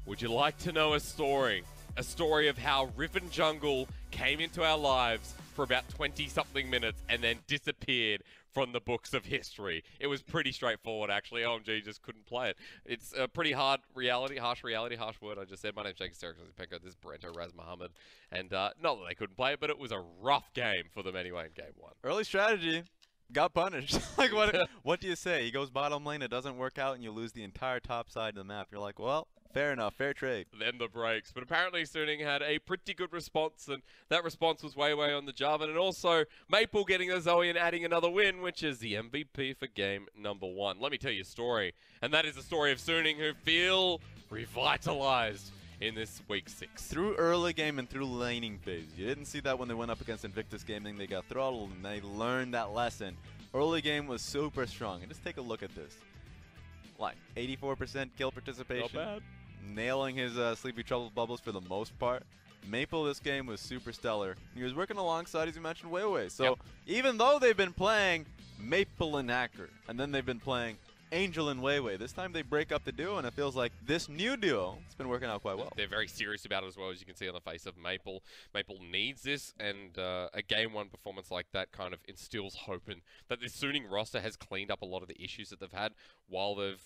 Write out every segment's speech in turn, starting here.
Would you like to know a story? A story of how Riven Jungle came into our lives for about 20-something minutes and then disappeared from the books of history. It was pretty straightforward, actually. OMG just couldn't play it. It's a pretty harsh reality, harsh word I just said. My name's Jake Penko, this is Brento Raz Muhammad. And not that they couldn't play it, but it was a rough game for them anyway in game one. Early strategy. Got punished. Like, what do you say? He goes bottom lane, it doesn't work out, and you lose the entire top side of the map. You're like, well, fair enough, fair trade. Then the breaks. But apparently Suning had a pretty good response, and that response was way on the Jarvan. And also Maple getting a Zoe and adding another win, which is the MVP for game number 1. Let me tell you a story, and that is the story of Suning, who feel revitalized in this week 6. Through early game and through laning phase. You didn't see that when they went up against Invictus Gaming. They got throttled and they learned that lesson. Early game was super strong. And just take a look at this. Like, 84% kill participation. Not bad. Nailing his Sleepy Trouble bubbles for the most part. Maple this game was super stellar. He was working alongside, as you mentioned, Weiwei. So even though they've been playing Maple and Hacker, and then they've been playing Angel and Weiwei, this time they break up the duo, and it feels like this new duo has been working out quite well. They're very serious about it as well, as you can see on the face of Maple. Maple needs this, and a game 1 performance like that kind of instills hope in that this Suning roster has cleaned up a lot of the issues that they've had while they've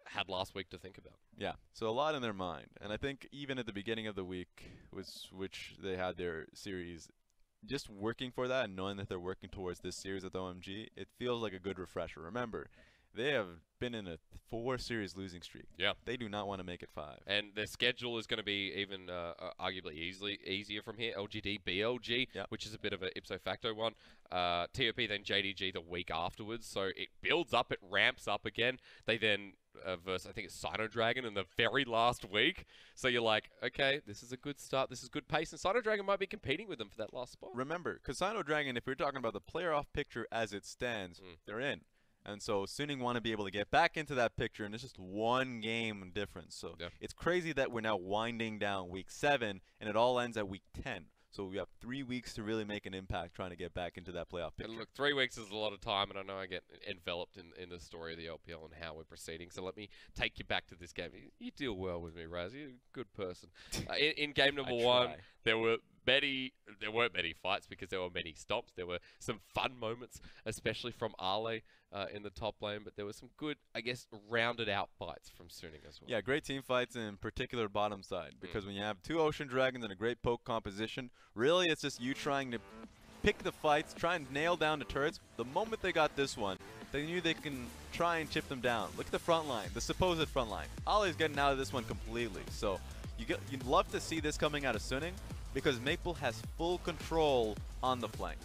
had last week to think about. Yeah, so a lot in their mind, and I think even at the beginning of the week, which they had their series, just working for that and knowing that they're working towards this series with OMG, it feels like a good refresher. Remember, they have been in a 4-series losing streak. Yeah. They do not want to make it 5. And their schedule is going to be even arguably easier from here. LGD, BLG, which is a bit of a ipso facto one. TOP, then JDG the week afterwards. So it builds up, it ramps up again. They then versus, I think it's Sino Dragon in the very last week. So you're like, okay, this is a good start. This is good pace. And Sino Dragon might be competing with them for that last spot. Remember, because Sino Dragon, if we're talking about the player-off picture as it stands, they're in. And so Suning want to be able to get back into that picture, and it's just one game difference. So it's crazy that we're now winding down week 7, and it all ends at week 10. So we have 3 weeks to really make an impact trying to get back into that playoff picture. And look, 3 weeks is a lot of time, and I know I get enveloped in the story of the LPL and how we're proceeding. So let me take you back to this game. You deal well with me, Raz. You're a good person. In game number 1, there weren't many fights because there were many stomps. There were some fun moments, especially from Ale in the top lane, but there were some good, I guess, rounded out fights from Suning as well. Yeah, great team fights, in particular bottom side, because when you have 2 Ocean Dragons and a great poke composition, really it's just you trying to pick the fights, try and nail down the turrets. The moment they got this one, they knew they can try and chip them down. Look at the front line, the supposed front line. Ale's getting out of this one completely, so you'd love to see this coming out of Suning, because Maple has full control on the flank.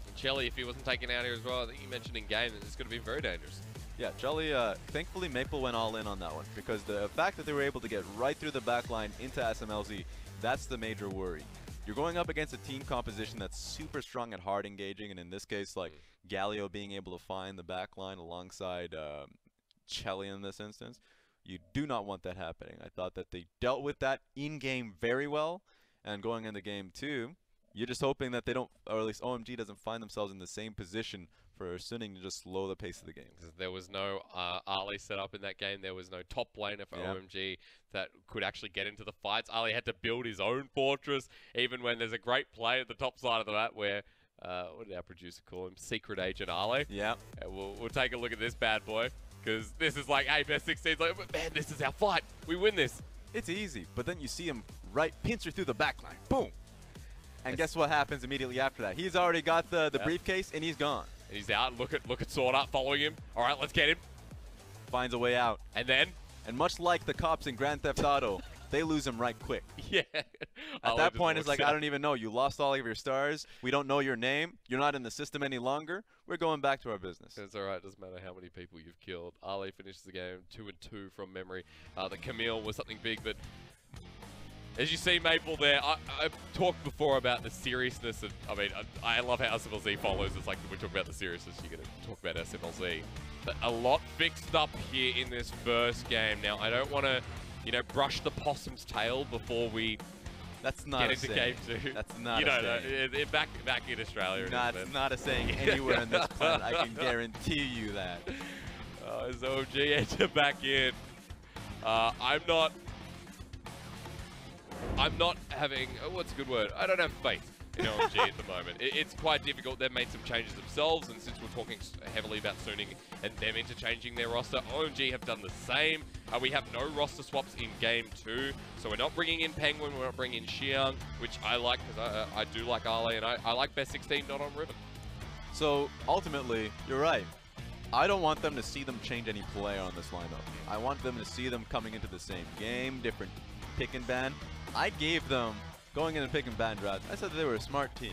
And Chelly, if he wasn't taken out here as well, I think you mentioned in game that it's going to be very dangerous. Yeah, Chelly, thankfully Maple went all in on that one, because the fact that they were able to get right through the back line into SMLZ, that's the major worry. You're going up against a team composition that's super strong at hard engaging, and in this case, like Galio being able to find the back line alongside Chelly in this instance. You do not want that happening. I thought that they dealt with that in-game very well. And going into game 2, you're just hoping that they don't, or at least OMG doesn't find themselves in the same position for Suning to just slow the pace of the game. There was no Ali set up in that game. There was no top laner for OMG that could actually get into the fights. Ali had to build his own fortress, even when there's a great play at the top side of the map where, what did our producer call him? Secret Agent Ali. Yeah. We'll take a look at this bad boy, because this is like, hey, best 16. Like, man, this is our fight. We win this. It's easy, but then you see him pincer through the backline. Boom. And guess what happens immediately after that? He's already got the briefcase, and he's gone. And he's out. Look at Sword Art following him. All right, let's get him. Finds a way out. And then? And much like the cops in Grand Theft Auto, they lose him right quick. Yeah. At that point, it's like, I don't even know. You lost all of your stars. We don't know your name. You're not in the system any longer. We're going back to our business. It's all right. It doesn't matter how many people you've killed. Ali finishes the game 2-2 from memory. The Camille was something big, but as you see Maple there, I've talked before about the seriousness of, I love how SMLZ follows. It's like when we talk about the seriousness, you're going to talk about SMLZ. But a lot fixed up here in this first game. Now, I don't want to, brush the possum's tail before we That's not get a into saying. game 2. That's not you a know, saying. Back in Australia. That's not a saying anywhere in this planet. I can guarantee you that. As OG enter back in. I'm not I'm not having, what's a good word? I don't have faith in OMG at the moment. It's quite difficult. They've made some changes themselves, and since we're talking heavily about Suning and them interchanging their roster, OMG have done the same. We have no roster swaps in Game 2, so we're not bringing in Penguin, we're not bringing in Xiang, which I like because I do like Ale, and I like Best 16 not on Riven. So ultimately, you're right. I don't want them to see them change any player on this lineup. I want them to see them coming into the same game, different pick and ban. I gave them, going into pick and ban draft, I said they were a smart team.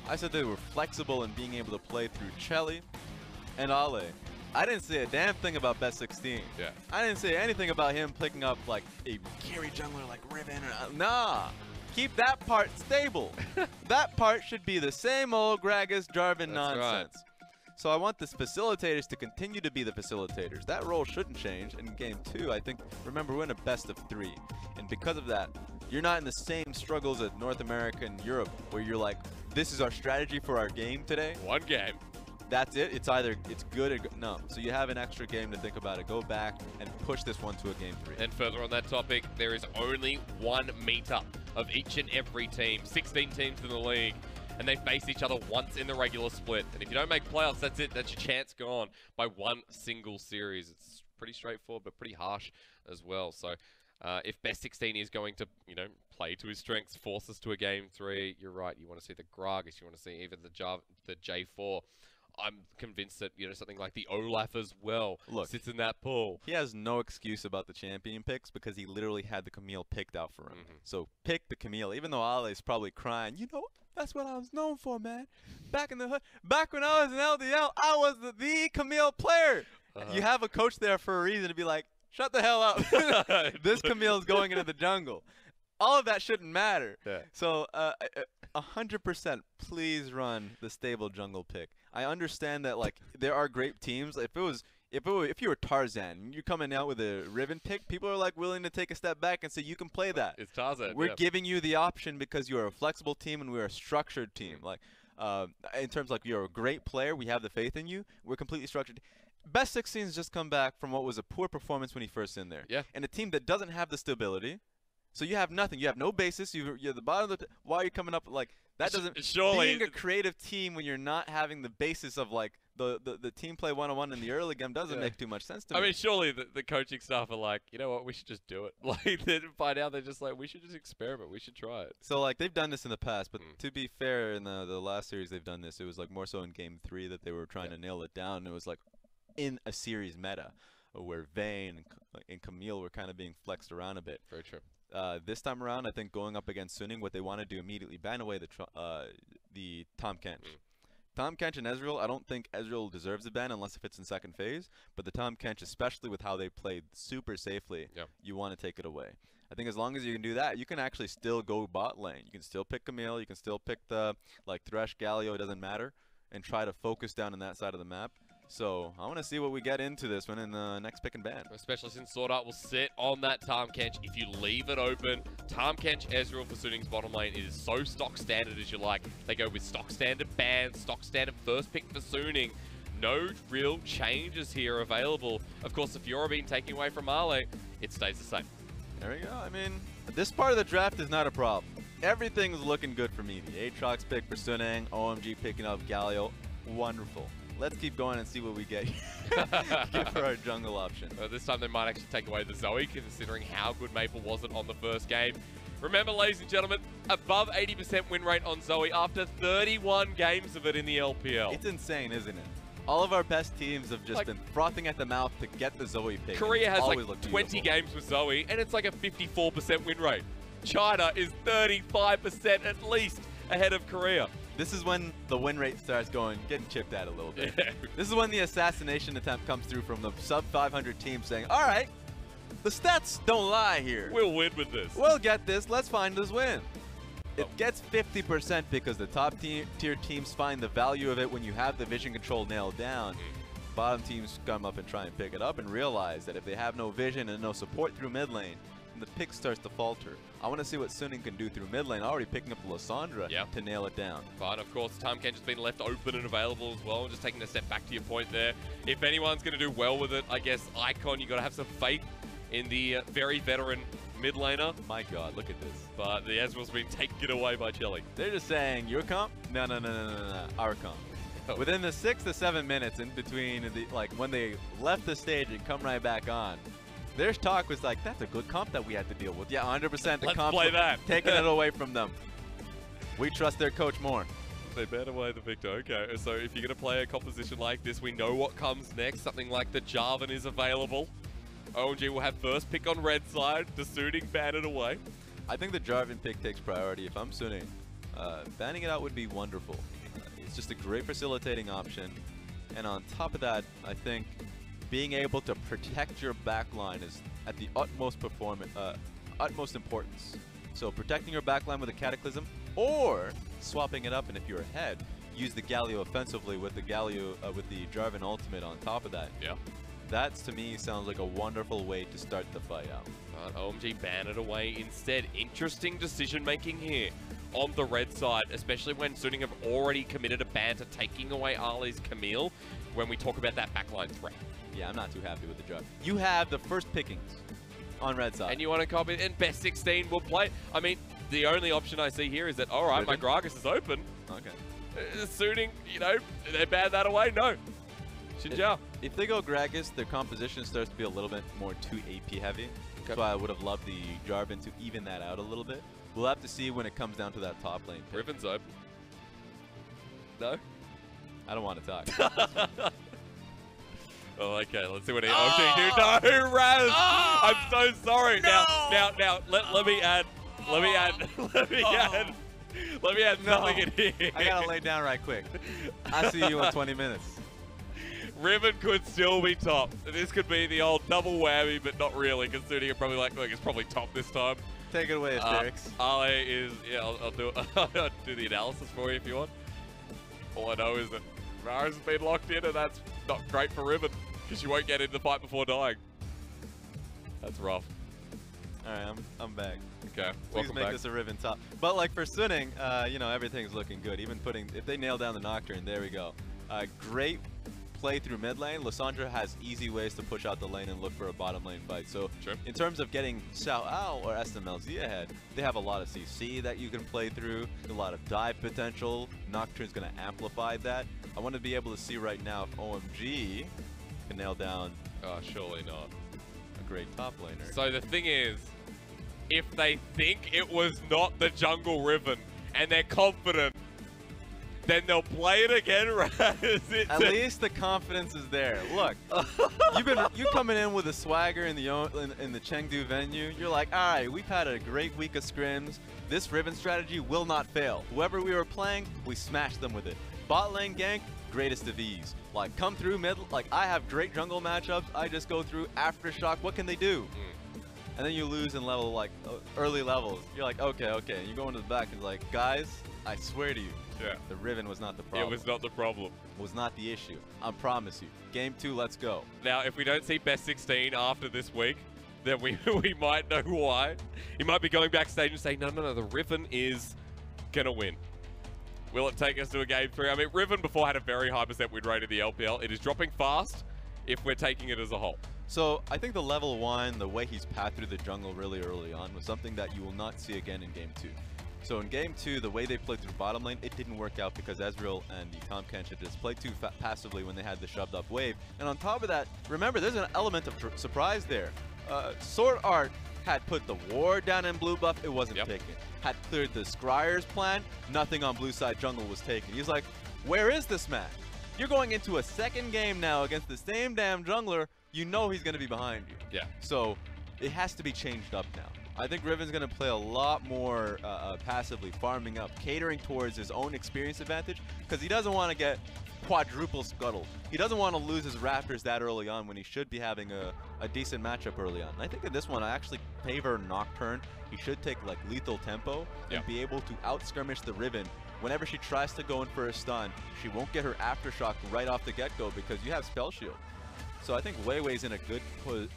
I said they were flexible in being able to play through Chelly and Ale. I didn't say a damn thing about Best 16. Yeah. I didn't say anything about him picking up like a carry jungler like Riven. Nah. Keep that part stable. That part should be the same old Gragas Jarvan nonsense. Right. So I want the facilitators to continue to be the facilitators. That role shouldn't change in Game 2. I think, remember, we're in a best of 3. And because of that, you're not in the same struggles as North America and Europe, where you're like, this is our strategy for our game today. One game. That's it. It's either it's good or no. So you have an extra game to think about it. Go back and push this one to a Game 3. And further on that topic, there is only one meetup of each and every team. 16 teams in the league. And they face each other once in the regular split. And if you don't make playoffs, that's it. That's your chance gone by one single series. It's pretty straightforward, but pretty harsh as well. So if Best 16 is going to, play to his strengths, force us to a Game 3, you're right. You want to see the Gragas. You want to see even the J4. I'm convinced that, something like the Olaf as well sits in that pool. He has no excuse about the champion picks because he literally had the Camille picked out for him. So pick the Camille, even though Ale's probably crying. That's what I was known for, man. Back in the hood, back when I was in LDL, I was the Camille player. You have a coach there for a reason to be like, shut the hell up. This Camille's going into the jungle. All of that shouldn't matter. Yeah. So 100%, please run the stable jungle pick. I understand that there are great teams. If you were Tarzan and you're coming out with a Riven pick, people are willing to take a step back and say you can play that. It's Tarzan. We're giving you the option because you're a flexible team and we're a structured team. In terms you're a great player, we have the faith in you. We're completely structured. Best 16's just come back from what was a poor performance when he first in there. Yeah. And a team that doesn't have the stability. So you have nothing. You have no basis. You're the bottom of the. Why are you coming up that doesn't? Surely being a creative team when you're not having the basis of the team play 1-on-1 in the early game doesn't make too much sense to me. I mean, surely the coaching staff are like, you know what, we should just do it. By now they're just like, we should just experiment. We should try it. So they've done this in the past, but to be fair, in the last series they've done this. It was more so in Game 3 that they were trying to nail it down. And it was in a series meta where Vayne and Camille were kind of being flexed around a bit. Very true. This time around, I think going up against Suning, what they want to do immediately, ban away the Tahm Kench. Tahm Kench and Ezreal, I don't think Ezreal deserves a ban unless if it's in second phase, but the Tahm Kench, especially with how they played super safely, you want to take it away. I think as long as you can do that, you can actually still go bot lane. You can still pick Camille, you can still pick the Thresh, Galio, it doesn't matter, and try to focus down on that side of the map. So I want to see what we get into this one in the next pick and ban. Especially since Sword Art will sit on that Tahm Kench. If you leave it open, Tahm Kench, Ezreal for Suning's bottom lane, it is so stock standard as you like. They go with stock standard ban, stock standard first pick for Suning. No real changes here available. Of course, if Fiora being taken away from Ale, it stays the same. There we go. I mean, this part of the draft is not a problem. Everything's looking good for me. The Aatrox pick for Suning, OMG picking up Galio. Wonderful. Let's keep going and see what we get for our jungle option. This time they might actually take away the Zoe, considering how good Maple was it on the first game. Remember, ladies and gentlemen, above 80% win rate on Zoe after 31 games of it in the LPL. It's insane, isn't it? All of our best teams have just been frothing at the mouth to get the Zoe pick. Korea has 20 games with Zoe, and it's a 54% win rate. China is 35% at least ahead of Korea. This is when the win rate starts getting chipped at a little bit. This is when the assassination attempt comes through from the sub 500 team saying, all right, the stats don't lie here. We'll win with this. We'll get this. Let's find this win. It gets 50% because the top tier teams find the value of it when you have the vision control nailed down. Bottom teams come up and try and pick it up and realize that if they have no vision and no support through mid lane, then the pick starts to falter. I want to see what Suning can do through mid lane. Already picking up the Lissandra to nail it down. But of course, Tahm Kench has been left open and available as well. Just taking a step back to your point there. If anyone's going to do well with it, I guess Icon, you got to have some faith in the very veteran mid laner, My God, look at this. but the Ezreal's been taken it away by Chili. They're just saying, your comp? No, no, no, no, no, no, our comp. Oh. Within the 6 to 7 minutes in between, like when they left the stage and come right back on, their talk was like, that's a good comp that we had to deal with. Yeah, 100% the Let's comp play that. taking it away from them. We trust their coach more. They bet away the victor. Okay, so if you're going to play a composition like this, we know what comes next. Something like the Jarvan is available. OMG will have first pick on red side. The Suiting ban it away. I think the Jarvan pick takes priority. If I'm Suning, banning it out would be wonderful. It's just a great facilitating option. And on top of that, I think being able to protect your backline is at the utmost importance. So protecting your backline with a Cataclysm, or swapping it up, and if you're ahead, use the Galio offensively with the Jarvan ultimate on top of that. Yeah. That to me sounds like a wonderful way to start the fight out. OMG ban it away instead. Interesting decision making here on the red side, especially when Suning have already committed a ban to taking away Ali's Camille when we talk about that backline threat. Yeah, I'm not too happy with the Jarvan. You have the first pickings on red side. And you want to copy it, and best 16 will play. I mean, the only option I see here is that, all right, my Gragas is open. Okay. Suning, you know, they ban that away? No. Xin Zhao. If they go Gragas, their composition starts to be a little bit more too AP heavy. Okay. So I would have loved the Jarvan to even that out a little bit. We'll have to see when it comes down to that top lane pick. Riven's open. No? I don't want to talk. Oh, okay, let's see what he OMG do. No, Raz! I'm so sorry. No! Now, let me add something in here. I gotta lay down right quick. I'll see you in 20 minutes. Riven could still be top. This could be the old double whammy, but not really, considering it probably look, it's probably top this time. Take it away, Asterix. Ale is, yeah, I'll do I'll do the analysis for you if you want. All I know is that Mara's has been locked in, and that's not great for Riven, because you won't get into the fight before dying. That's rough. Alright, I'm back. Okay, Please welcome make back. this a Riven top. But like for Suning, you know, everything's looking good. Even if they nail down the Nocturne, there we go. Great play through mid lane. Lissandra has easy ways to push out the lane and look for a bottom lane fight. So Sure. in terms of getting Xiao Ao or SMLZ ahead, they have a lot of CC that you can play through, a lot of dive potential. Nocturne's going to amplify that. I want to be able to see right now if OMG can nail down Oh, surely not. a great top laner. So the thing is, if they think it was not the jungle Riven and they're confident, then they'll play it again, Raz. At least the confidence is there. Look, you coming in with a swagger in the Chengdu venue. You're like, all right, we've had a great week of scrims. This Riven strategy will not fail. Whoever we were playing, we smashed them with it. Bot lane gank, greatest of ease. Like, come through mid. Like, I have great jungle matchups. I just go through Aftershock. What can they do? And then you lose in level, like, early levels. You're like, okay. And you go into the back and like, guys, I swear to you, Yeah. the Riven was not the problem. It was not the problem. Was not the issue. I promise you. Game 2, let's go. Now, if we don't see best 16 after this week, then we might know why. He might be going backstage and saying, no, the Riven is going to win. Will it take us to a game 3? I mean, Riven before had a very high % win rate in the LPL. It is dropping fast if we're taking it as a whole. So I think the level 1, the way he's pathed through the jungle really early on was something that you will not see again in game 2. So in game 2, the way they played through bottom lane, it didn't work out because Ezreal and the Tahm Kench had just played too passively when they had the shoved up wave. And on top of that, remember, there's an element of surprise there. Sword Art had put the ward down in blue buff, it wasn't taken. Had cleared the Scryer's plan, nothing on blue side jungle was taken. He's like, where is this man? You're going into a second game now against the same damn jungler, you know he's going to be behind you. Yeah. So it has to be changed up now. I think Riven's going to play a lot more passively, farming up, catering towards his own experience advantage, because he doesn't want to get quadruple scuttled. He doesn't want to lose his Raptors that early on when he should be having a decent matchup early on. And I think in this one, I actually favor Nocturne. He should take like lethal tempo and be able to out-skirmish the Riven. Whenever she tries to go in for a stun, she won't get her Aftershock right off the get-go because you have Spell Shield. So I think Weiwei's in a good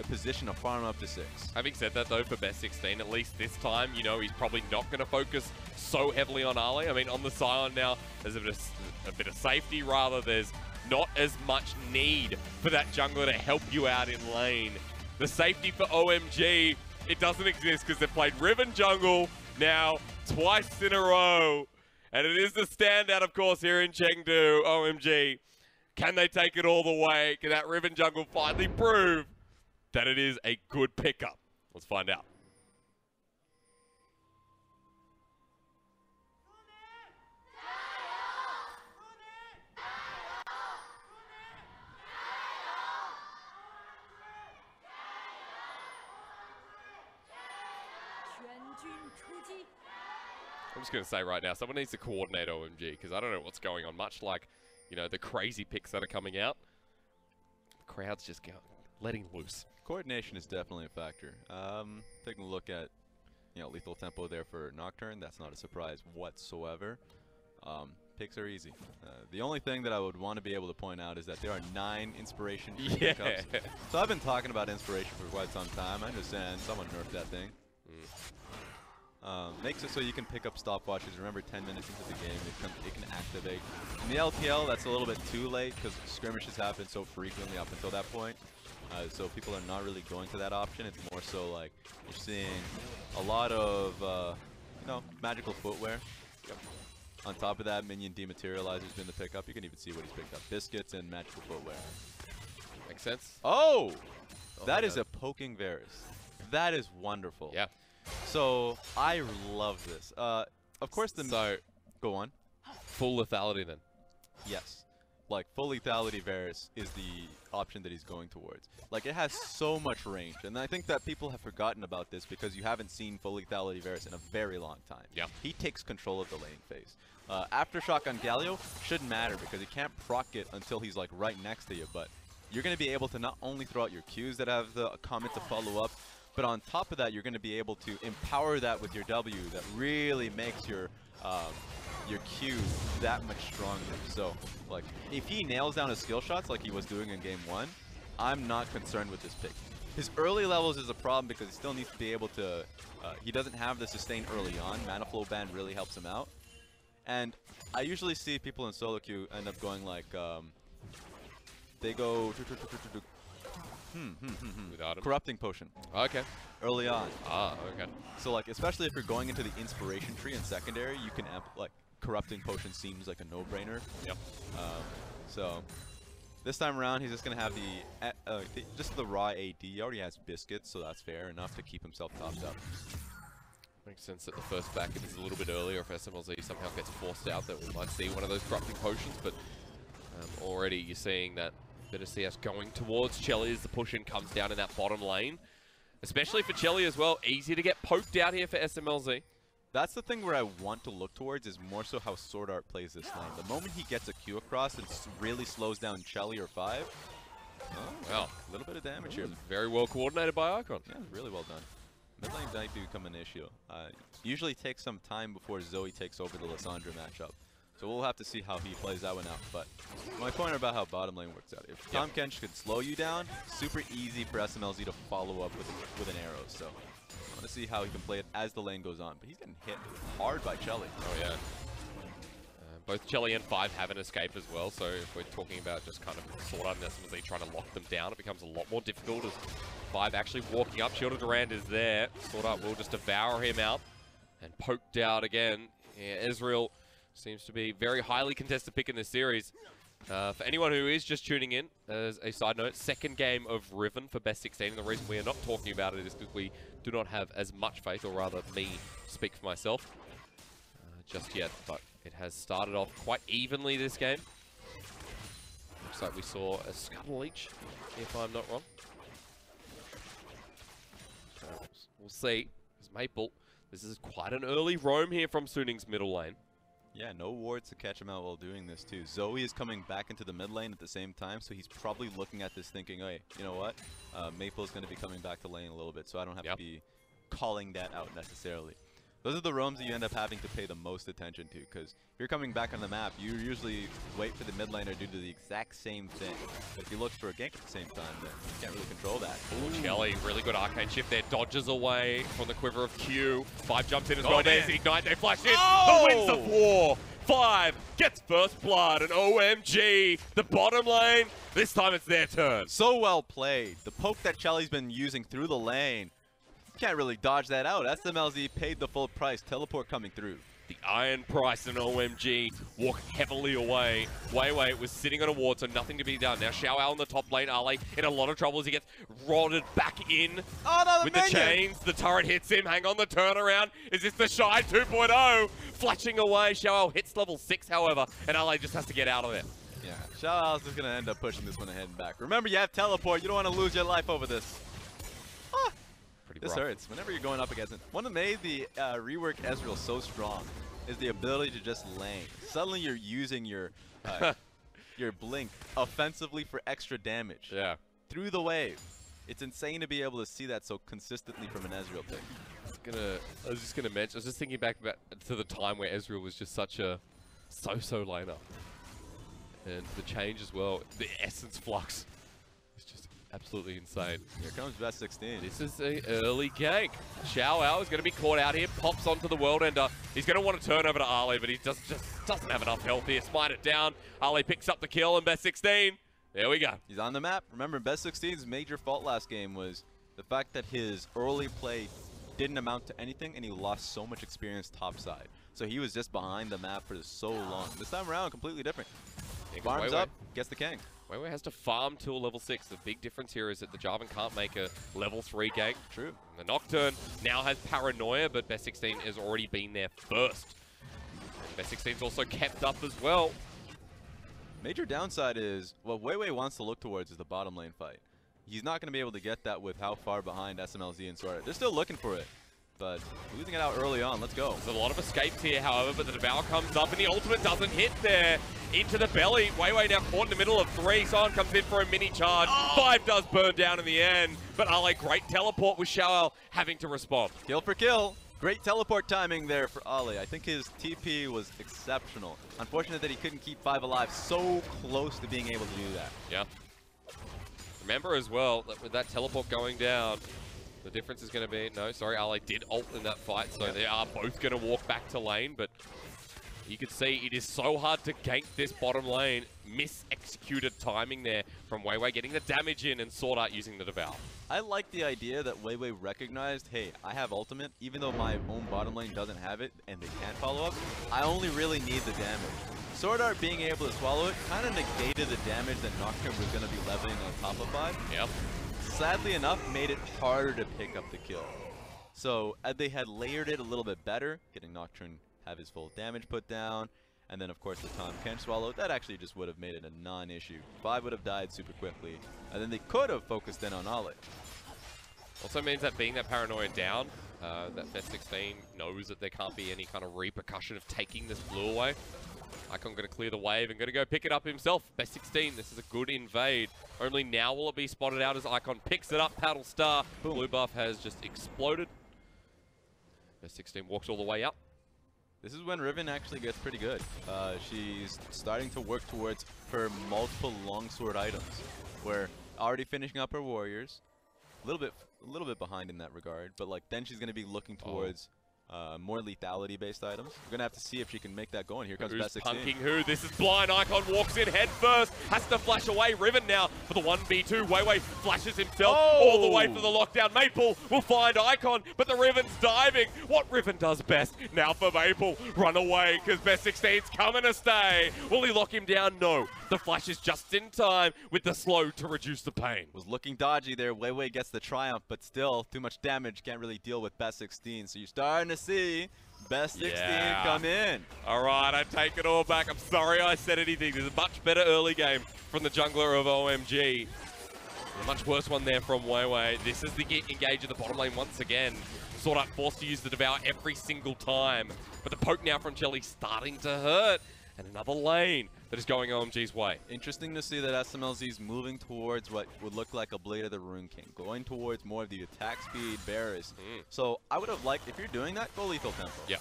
position to farm up to 6. Having said that, though, for best 16, at least this time, you know, he's probably not going to focus so heavily on Ale. I mean, on the Sion now, there's a bit of safety, rather. There's not as much need for that jungler to help you out in lane. The safety for OMG it doesn't exist because they've played Riven jungle now twice in a row. And it is the standout, of course, here in Chengdu, OMG. Can they take it all the way? Can that Riven jungle finally prove that it is a good pickup? Let's find out. I'm just going to say right now, someone needs to coordinate OMG because I don't know what's going on. Much like, you know, the crazy picks that are coming out, the crowd's just letting loose. Coordination is definitely a factor. Taking a look at, you know, lethal tempo there for Nocturne. That's not a surprise whatsoever. Picks are easy. The only thing that I would want to be able to point out is that there are 9 inspiration pickups. So I've been talking about inspiration for quite some time. I understand someone nerfed that thing. Makes it so you can pick up stopwatches. Remember, 10 minutes into the game, it can activate. In the LPL, that's a little bit too late because skirmishes happen so frequently up until that point. So people are not really going to that option. It's more so like you're seeing a lot of, you know, magical footwear. Yep. On top of that, minion dematerializer's been the pickup. You can even see what he's picked up: biscuits and magical footwear. Makes sense. Oh, that is a poking Varus. That is wonderful. Yeah. So I love this. Of course, go on. Full lethality then. Yes. Like, full lethality Varus is the option that he's going towards. Like, it has so much range, and I think that people have forgotten about this because you haven't seen full lethality Varus in a very long time. Yeah. He takes control of the laning phase. Aftershock on Galio shouldn't matter because he can't proc it until he's, like, right next to you, but you're going to be able to not only throw out your Qs that have the comment to follow up, but on top of that, you're going to be able to empower that with your W that really makes your Q that much stronger. So, like, if he nails down his skill shots like he was doing in Game 1, I'm not concerned with this pick. His early levels is a problem because he still needs to be able to, he doesn't have the sustain early on. Mana Flow Band really helps him out. And I usually see people in solo queue end up going like, they go Corrupting Potion. Okay. Early on. Okay. So, like, especially if you're going into the inspiration tree in secondary, you can like, Corrupting Potion seems like a no-brainer. Yep. So this time around, he's just gonna have just the raw AD. He already has biscuits, so that's fair enough to keep himself topped up. Makes sense that the first back is a little bit earlier. If SMLZ somehow gets forced out, that we might see one of those Corrupting Potions, but already you're seeing that bit of CS going towards Chelly as the push-in comes down in that bottom lane. Especially for Chelly as well, easy to get poked out here for SMLZ. That's the thing where I want to look towards is more so how Sword Art plays this lane. The moment he gets a Q across, it really slows down Chelly or 5. Oh, well, a little bit of damage here. Very well coordinated by Icon. Yeah, really well done. Mid lane might become an issue. Usually takes some time before Zoe takes over the Lissandra matchup. So we'll have to see how he plays that one out. But my point about how bottom lane works out, if Tahm Kench could slow you down, super easy for SMLZ to follow up with an arrow. So I want to see how he can play it as the lane goes on. But he's getting hit hard by Chelly. Oh, yeah. Both Chelly and 5 have an escape as well. So if we're talking about just kind of Sword Art and SMLZ trying to lock them down, it becomes a lot more difficult as 5 actually walking up. Shield of Durand is there. Sword Art will just devour him out and poked out again. Yeah, Ezreal seems to be very highly contested pick in this series. For anyone who is just tuning in, as a side note, second game of Riven for Best 16. And the reason we are not talking about it is because we do not have as much faith, or rather me speak for myself, just yet. But it has started off quite evenly this game. Looks like we saw a Scuttle Leech, if I'm not wrong. We'll see. As Maple, this is quite an early roam here from Suning's middle lane. Yeah, no wards to catch him out while doing this too. Zoe is coming back into the mid lane at the same time, so he's probably looking at this thinking, hey, you know what? Maple's going to be coming back to lane a little bit, so I don't have to be calling that out necessarily. Those are the roams that you end up having to pay the most attention to, because if you're coming back on the map, you usually wait for the mid laner to do the exact same thing. But if you look for a gank at the same time, then you can't really control that. Ooh, Chelly, really good arcane shift there. Dodges away from the quiver of Q. 5 jumps in as well. There's Ignite. They flash in. The Winds of War. 5 gets first blood. And OMG, the bottom lane. This time it's their turn. So well played. The poke that Chelly's been using through the lane Can't really dodge that out. SMLZ paid the full price. Teleport coming through. The Iron Price and OMG walk heavily away. Weiwei was sitting on a ward, so nothing to be done. Now Xiao in the top lane, Ale in a lot of trouble as he gets rodded back in with the chains. The turret hits him. Hang on the turnaround. Is this the Shy 2.0? Flashing away. Xiao hits level 6, however, and Ale just has to get out of there. Yeah, Xiao is just going to end up pushing this one ahead and back. Remember, you have teleport. You don't want to lose your life over this. This hurts. Whenever you're going up against it. What made the rework Ezreal so strong is the ability to just lane. Suddenly you're using your your blink offensively for extra damage. Yeah. Through the wave. It's insane to be able to see that so consistently from an Ezreal pick. I was just gonna mention. I was just thinking back to the time where Ezreal was just such a so-so laner, and the change as well. The Essence Flux. It's just absolutely insane. Here comes best 16. This is an early gank. Xiao is going to be caught out here. Pops onto the World Ender. He's going to want to turn over to Ale, but he just doesn't have enough health here. Smite it down. Ale picks up the kill, and best 16. There we go. He's on the map. Remember, best 16's major fault last game was the fact that his early play didn't amount to anything, and he lost so much experience topside. So he was just behind the map for so long. This time around, completely different. Farms up, gets the Kang. Weiwei has to farm till level 6. The big difference here is that the Jarvan can't make a level 3 gank. True. The Nocturne now has Paranoia, but Best 16 has already been there first. And Best 16's also kept up as well. Major downside is, what Weiwei wants to look towards is the bottom lane fight. He's not going to be able to get that with how far behind SMLZ and Sora. They're still looking for it, but losing it out early on. Let's go. There's a lot of escapes here, however, but the Devour comes up and the ultimate doesn't hit there. Into the belly. Weiwei now caught in the middle of 3. Sion comes in for a mini charge. 5 does burn down in the end, but Ale, great teleport with Xiao having to respond. Kill for kill. Great teleport timing there for Ale. I think his TP was exceptional. Unfortunate that he couldn't keep 5 alive so close to being able to do that. Yeah. Remember as well, that with that teleport going down, the difference is going to be, no, sorry, Ale did ult in that fight, so they are both going to walk back to lane, but you can see it is so hard to gank this bottom lane. Mis-executed timing there from Weiwei getting the damage in and Sword Art using the Devour. I like the idea that Weiwei recognized, hey, I have ultimate, even though my own bottom lane doesn't have it and they can't follow up, I only really need the damage. Sword Art being able to swallow it kind of negated the damage that Nocturne was going to be leveling on top of 5. Yep. Sadly enough, made it harder to pick up the kill. So they had layered it a little bit better, getting Nocturne have his full damage put down, and then of course the Tom Kench swallow. That actually just would have made it a non-issue. 5 would have died super quickly, and then they could have focused in on Ale. Also means that being that Paranoia down, that Best 16 knows that there can't be any kind of repercussion of taking this blue away. Icon going to clear the wave and going to go pick it up himself. Best 16, this is a good invade. Only now will it be spotted out as Icon picks it up. Paddle Star, boom. Blue buff has just exploded. Best 16 walks all the way up. This is when Riven actually gets pretty good. She's starting to work towards her multiple longsword items, where already finishing up her warriors, a little bit behind in that regard, but like then she's going to be looking towards more lethality-based items. We're going to have to see if she can make that going. Here comes Best 16. Who's punking who? This is Blind. Icon walks in head first. Has to flash away. Riven now for the 1v2. Weiwei flashes himself all the way for the lockdown. Maple will find Icon, but the Riven's diving. What Riven does best. Now for Maple. Run away because Best 16's coming to stay. Will he lock him down? No. The flash is just in time with the slow to reduce the pain. Was looking dodgy there. Weiwei gets the triumph, but still too much damage. Can't really deal with Best 16. So you're starting to see Best 16 come in. All right, I take it all back. I'm sorry I said anything. There's a much better early game from the jungler of OMG. A much worse one there from Weiwei. This is the engage in the bottom lane once again. Sword Art forced to use the Devour every single time. But the poke now from Jelly starting to hurt. And another lane that is going OMG's way. Interesting to see that SMLZ is moving towards what would look like a Blade of the Rune King, going towards more of the attack speed Varus. So I would have liked, if you're doing that, go Lethal Tempo. Yeah.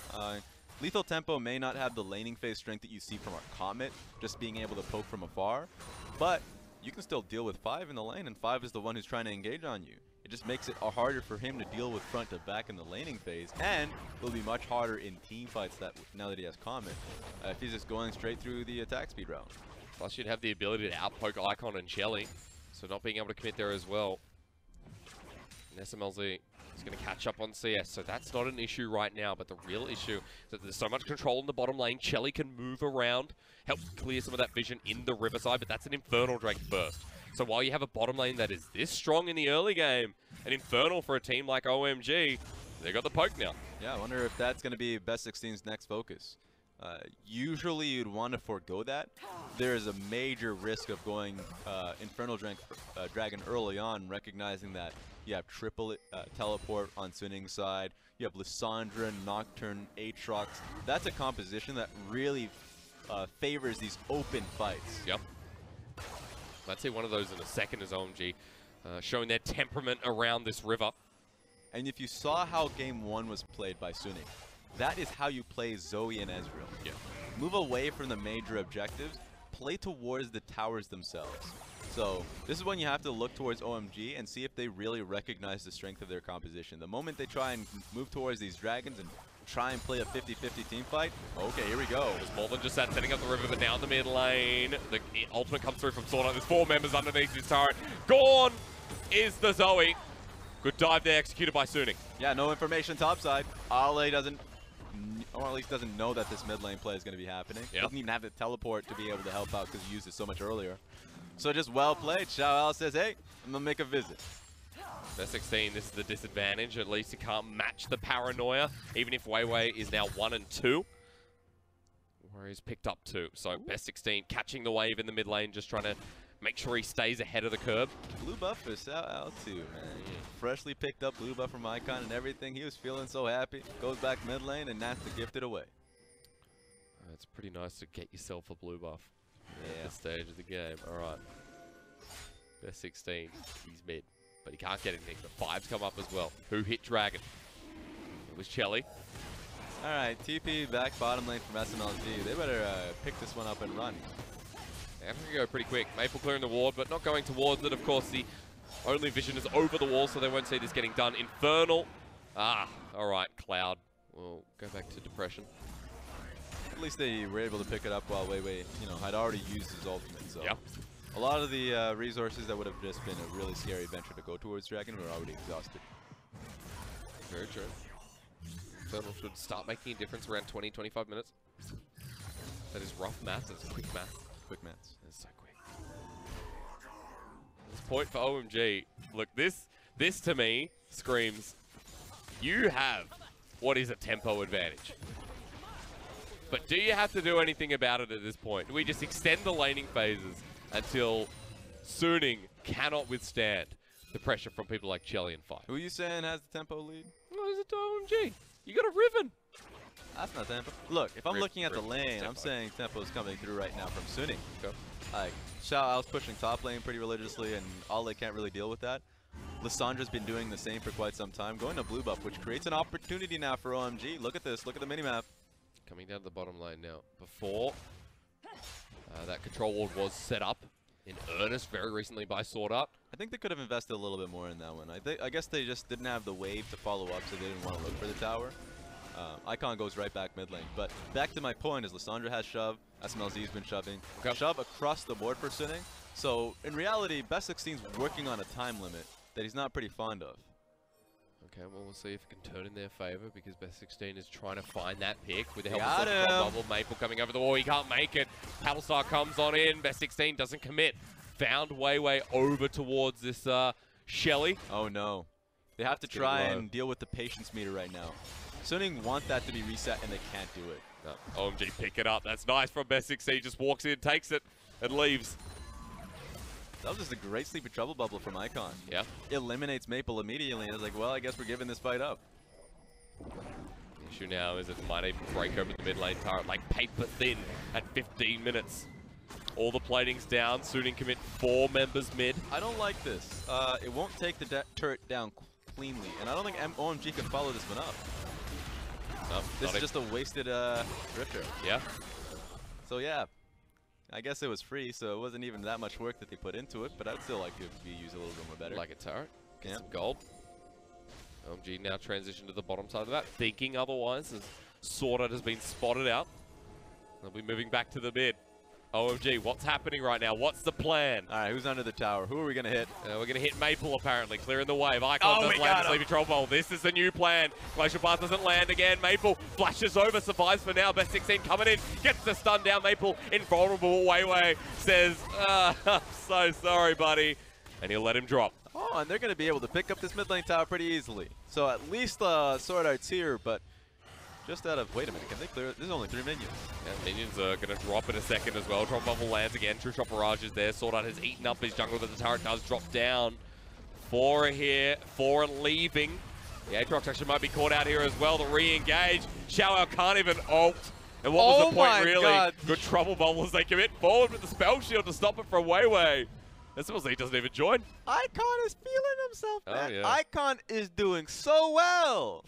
Lethal Tempo may not have the laning phase strength that you see from our Comet, just being able to poke from afar, but you can still deal with 5 in the lane, and 5 is the one who's trying to engage on you. It just makes it harder for him to deal with front to back in the laning phase, and will be much harder in team fights now that he has Comet, if he's just going straight through the attack speed route. Plus you'd have the ability to outpoke Icon and Shelly, so not being able to commit there as well. And SMLZ He's going to catch up on CS, so that's not an issue right now, but the real issue is that there's so much control in the bottom lane. Chelly can move around, help clear some of that vision in the Riverside, but that's an Infernal Drake first. So while you have a bottom lane that is this strong in the early game, an Infernal for a team like OMG, they got the poke now. Yeah, I wonder if that's going to be Best 16's next focus. Usually you'd want to forego that. There is a major risk of going Infernal Dragon early on, recognizing that you have triple teleport on Sunning's side, you have Lissandra, Nocturne, Aatrox. That's a composition that really favors these open fights. Yep. I'd say one of those in a second is OMG, showing their temperament around this river. And if you saw how game 1 was played by Sunning, that is how you play Zoe and Ezreal. Yeah. Move away from the major objectives, play towards the towers themselves. So this is when you have to look towards OMG and see if they really recognize the strength of their composition. The moment they try and move towards these dragons and try and play a 50-50 team fight, okay, here we go. It's more than just that, setting up the river, but now in the mid lane. The ultimate comes through from Sword Art. There's 4 members underneath his turret. Gone is the Zoe. Good dive there, executed by Suning. Yeah, no information topside. Ale doesn't, or at least doesn't know that this mid lane play is going to be happening. Yep. Doesn't even have the teleport to be able to help out because he used it so much earlier. So just well played. Xiao Al says, hey, I'm going to make a visit. Best 16, this is the disadvantage. At least he can't match the paranoia, even if Weiwei is now 1 and 2. Warriors picked up 2. So Best 16 catching the wave in the mid lane, just trying to make sure he stays ahead of the curb. Blue buff for Xiao Al too, man. Freshly picked up blue buff from Icon and everything. He was feeling so happy. Goes back mid lane and Nats to gift it away. It's pretty nice to get yourself a blue buff Yeah. at this stage of the game. All right. Best 16, he's mid, but he can't get anything. The 5s come up as well. Who hit Dragon? It was Chelly. All right, TP back bottom lane from SMLG. They better pick this one up and run. And we go pretty quick. Maple clearing the ward, but not going towards it. Of course, the only vision is over the wall, so they won't see this getting done. Infernal. Ah, all right, Cloud. We'll go back to Depression. At least they were able to pick it up while Weiwei, you know, had already used his ultimate. So Yep. a lot of the resources that would have just been a really scary venture to go towards Dragon were already exhausted. Very true. Infernal should start making a difference around 20-25 minutes. That is rough math. That's quick math. Quick mats. It's so quick. This point for OMG. Look, this to me screams, you have what is a tempo advantage. But do you have to do anything about it at this point? Do we just extend the laning phases until Suning cannot withstand the pressure from people like Chelly and Five? Who are you saying has the tempo lead? Oh, is it OMG? You got a Riven. That's not tempo. Look, if I'm looking at the lane, tempo. I'm saying tempo is coming through right now from Suning. Okay. Like, Xiao Ao's pushing top lane pretty religiously, and Ale can't really deal with that. Lissandra's been doing the same for quite some time, going to blue buff, which creates an opportunity now for OMG. Look at this. Look at the minimap. Coming down to the bottom lane now. Before that control ward was set up in earnest very recently by Sword Art. I think they could have invested a little bit more in that one. I guess they just didn't have the wave to follow up, so they didn't want to look for the tower. Icon goes right back mid lane. But back to my point is Lissandra has shove. SMLZ's been shoving. Okay. Shove across the board for Suning. So in reality, Best 16's working on a time limit that he's not pretty fond of. Okay, well, we'll see if it can turn in their favor because Best 16 is trying to find that pick with the help Got of him. Drop Bubble. Maple coming over the wall. He can't make it. Paddlestar comes on in. Best 16 doesn't commit. Found Weiwei over towards this Shelly. Oh no. They have to It's try getting low. and deal with the patience meter right now. Suning want that to be reset and they can't do it. No, OMG pick it up. That's nice from Best 16. Just walks in, takes it, and leaves. That was just a great sleepy trouble bubble from Icon. Yeah. Eliminates Maple immediately and is like, well, I guess we're giving this fight up. The issue now is it might even break over the mid lane turret like paper thin at 15 minutes. All the plating's down. Suning commit 4 members mid. I don't like this. It won't take the turret down cleanly, and I don't think OMG can follow this one up. No, This not is just a wasted drifter. yeah. So yeah, I guess it was free, so it wasn't even that much work that they put into it, but I'd still like it to be used a little bit more better. Like a turret. Get Yeah. some gold. OMG now transition to the bottom side of that. Thinking otherwise as Sword Art has been spotted out. They'll be moving back to the mid. OMG, what's happening right now? What's the plan? All right, who's under the tower? Who are we going to hit? We're going to hit Maple, apparently, clearing the wave. Icon doesn't land the Sleepy Troll Bowl. This is the new plan. Glacial Blast doesn't land again. Maple flashes over, survives for now. Best 16 coming in, gets the stun down. Maple, invulnerable. Weiwei says, I'm so sorry, buddy. And he'll let him drop. Oh, and they're going to be able to pick up this mid lane tower pretty easily. So at least Sword Art's here, but just out of, wait a minute, can they clear it? There's only 3 minions. Yeah, minions are going to drop in a second as well. Drop Bubble lands again. True Shot Barrage is there. Sword Art has eaten up his jungle, but the turret does drop down. 4 are here. 4 are leaving. The Aatrox actually might be caught out here as well. The re-engage. Xiao can't even ult. And what was the point, really? God. Good trouble bubble as they commit forward with the spell shield to stop it from Weiwei. SMLZ doesn't even join. Icon is feeling himself, man. Yeah. Icon is doing so well.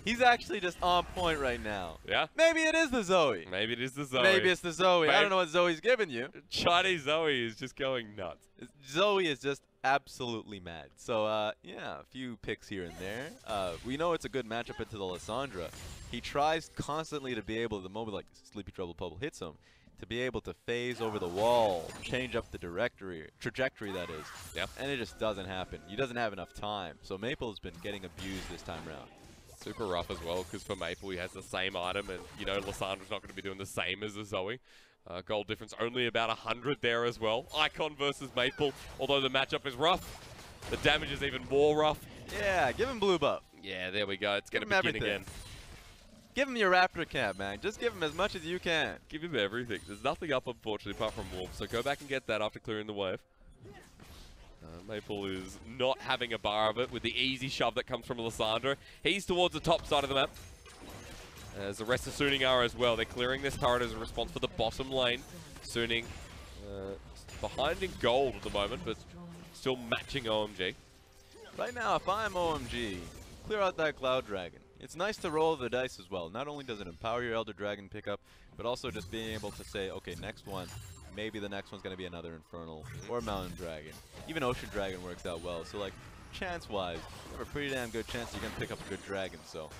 He's actually just on point right now. Yeah? Maybe it is the Zoe. Maybe it is the Zoe. Maybe it's the Zoe. I don't know what Zoe's giving you. Chinese Zoe is just going nuts. Zoe is just absolutely mad. So, yeah, a few picks here and there. We know it's a good matchup into the Lissandra. He tries constantly to be able, the moment like Sleepy Trouble Bubble hits him, to be able to phase over the wall, change up the trajectory that is. Yep. And it just doesn't happen. He doesn't have enough time. So Maple's been getting abused this time around. Super rough as well, because for Maple, he has the same item, and, you know, Lissandra's not going to be doing the same as the Zoe. Gold difference only about 100 there as well. Icon versus Maple, although the matchup is rough, the damage is even more rough. Yeah, give him blue buff. Yeah, there we go. It's going to begin again. Give him your Raptor Camp, man. Just give him as much as you can. Give him everything. There's nothing up, unfortunately, apart from Wolf, so go back and get that after clearing the wave. Maple is not having a bar of it with the easy shove that comes from Lissandra. He's towards the top side of the map, as the rest of Suning are as well. They're clearing this turret as a response for the bottom lane. Suning behind in gold at the moment, but still matching OMG. Right now, if I'm OMG, clear out that Cloud Dragon. It's nice to roll the dice as well. Not only does it empower your Elder Dragon pickup, but also just being able to say, okay, next one, maybe the next one's going to be another Infernal or Mountain Dragon. Even Ocean Dragon works out well. So, like, chance-wise, you have a pretty damn good chance you're going to pick up a good dragon. So,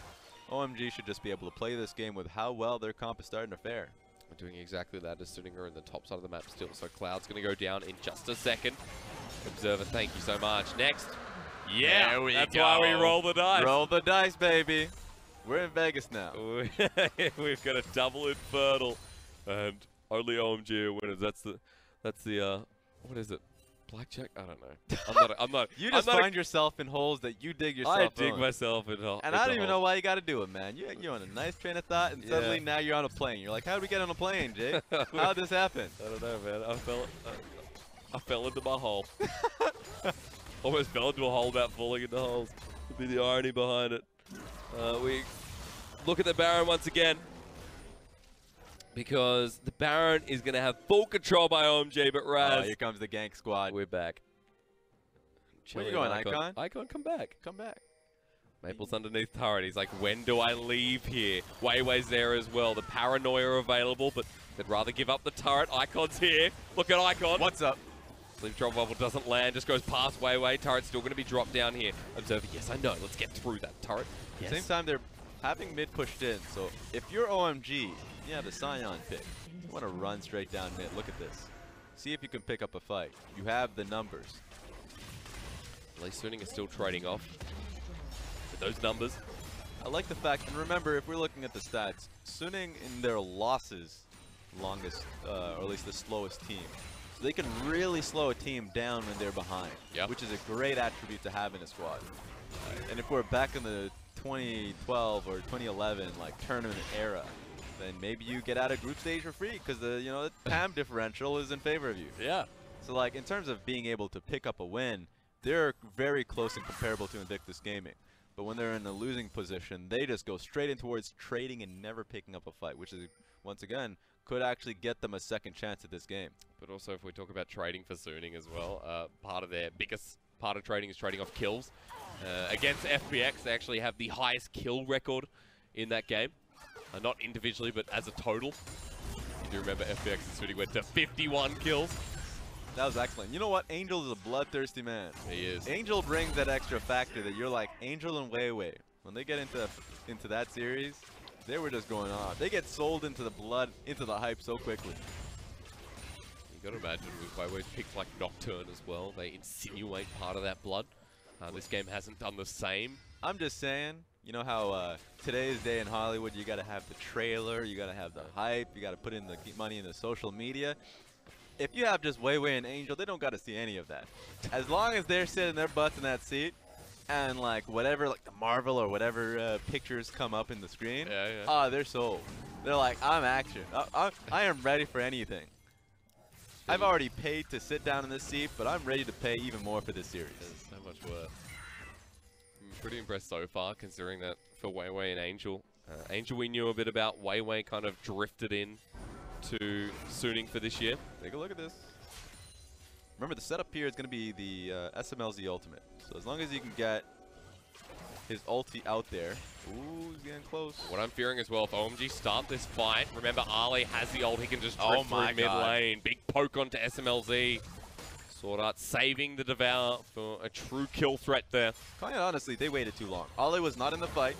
OMG should just be able to play this game with how well their comp is starting to fare. We're doing exactly that as Suning are in the top side of the map still. So, Cloud's going to go down in just a second. Observer, thank you so much. Next. Yeah, that's why we roll the dice. Roll the dice, baby. We're in Vegas now. We've got a double Infernal, and only OMG are winners. That's the what is it? Blackjack? I don't know. I'm not. You just find yourself in holes that you dig yourself. I dig myself in holes. And I don't even know why you got to do it, man. You're on a nice train of thought, and suddenly now you're on a plane. You're like, how did we get on a plane, Jake? How'd this happen? I don't know, man. I fell into my hole. Almost fell into a hole about falling into holes. Would be the irony behind it. We look at the Baron once again, because the Baron is going to have full control by OMG, but Raz... Oh, here comes the gank squad. We're back. Where you going, Icon? Icon, come back. Come back. Maple's underneath turret. He's like, when do I leave here? Weiwei's there as well. The Paranoia are available, but they'd rather give up the turret. Icon's here. Look at Icon. What's up? Sleep Drop Bubble doesn't land, just goes past Weiwei. Turret's still going to be dropped down here. Observer, yes, I know. Let's get through that turret. Yes. Same time, they're having mid pushed in. So if you're OMG, you have the Scion pick. You want to run straight down mid. Look at this. See if you can pick up a fight. You have the numbers. At least Suning is still trading off with those numbers. I like the fact, and remember, if we're looking at the stats, Suning in their losses, longest, or at least the slowest team. So they can really slow a team down when they're behind, which is a great attribute to have in a squad. And if we're back in the 2012 or 2011 like tournament era, then maybe you get out of group stage for free because the the PAM differential is in favor of you. Yeah. So like in terms of being able to pick up a win, they're very close and comparable to Invictus Gaming. But when they're in a losing position, they just go straight in towards trading and never picking up a fight, which is once again could actually get them a second chance at this game. But also, if we talk about trading for Suning as well, part of their biggest part of trading is trading off kills. Against FPX, they actually have the highest kill record in that game. Not individually, but as a total. You do remember FPX and Suning went to 51 kills. That was excellent. You know what? Angel is a bloodthirsty man. He is. Angel brings that extra factor that you're like, Angel and Weiwei, when they get into that series, they were just going on. They get sold into the blood, into the hype so quickly. You got to imagine with Weiwei's picked like Nocturne as well. They insinuate part of that blood. This game hasn't done the same. I'm just saying, you know how today's day in Hollywood, you got to have the trailer, you got to have the hype, you got to put in the money in the social media. If you have just Weiwei and Angel, they don't got to see any of that. As long as they're sitting their butts in that seat, and like whatever, like the Marvel or whatever pictures come up in the screen, they're sold. They're like, I'm action. I am ready for anything. I've already paid to sit down in this seat, but I'm ready to pay even more for this series. There's so much worth. I'm pretty impressed so far, considering that for Weiwei and Angel. Angel we knew a bit about. Weiwei kind of drifted in to Suning for this year. Take a look at this. Remember, the setup here is going to be the SMLZ ultimate. So as long as you can get his ulti out there. Ooh, he's getting close. What I'm fearing as well, if OMG start this fight, remember Ali has the ult, he can just drift through mid lane. Big poke onto SMLZ. Sword Art saving the Devour for a true kill threat there. Quite honestly, they waited too long. Ali was not in the fight.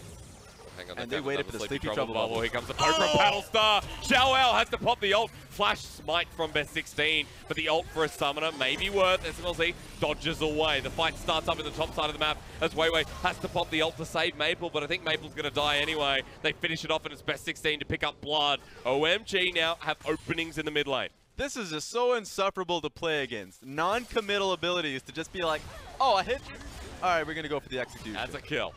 Hang on, and they waited for the Sleepy Trouble bubble. Here comes the poke from Battlestar. Xiaoao has to pop the ult. Flash smite from Best 16. But the ult for a summoner may be worth. SMLZ dodges away. The fight starts up in the top side of the map as Weiwei has to pop the ult to save Maple. But I think Maple's going to die anyway. They finish it off and it's Best 16 to pick up blood. OMG now have openings in the mid lane. This is just so insufferable to play against. Non-committal abilities to just be like, oh, I hit you. All right, we're going to go for the execution. That's a kill.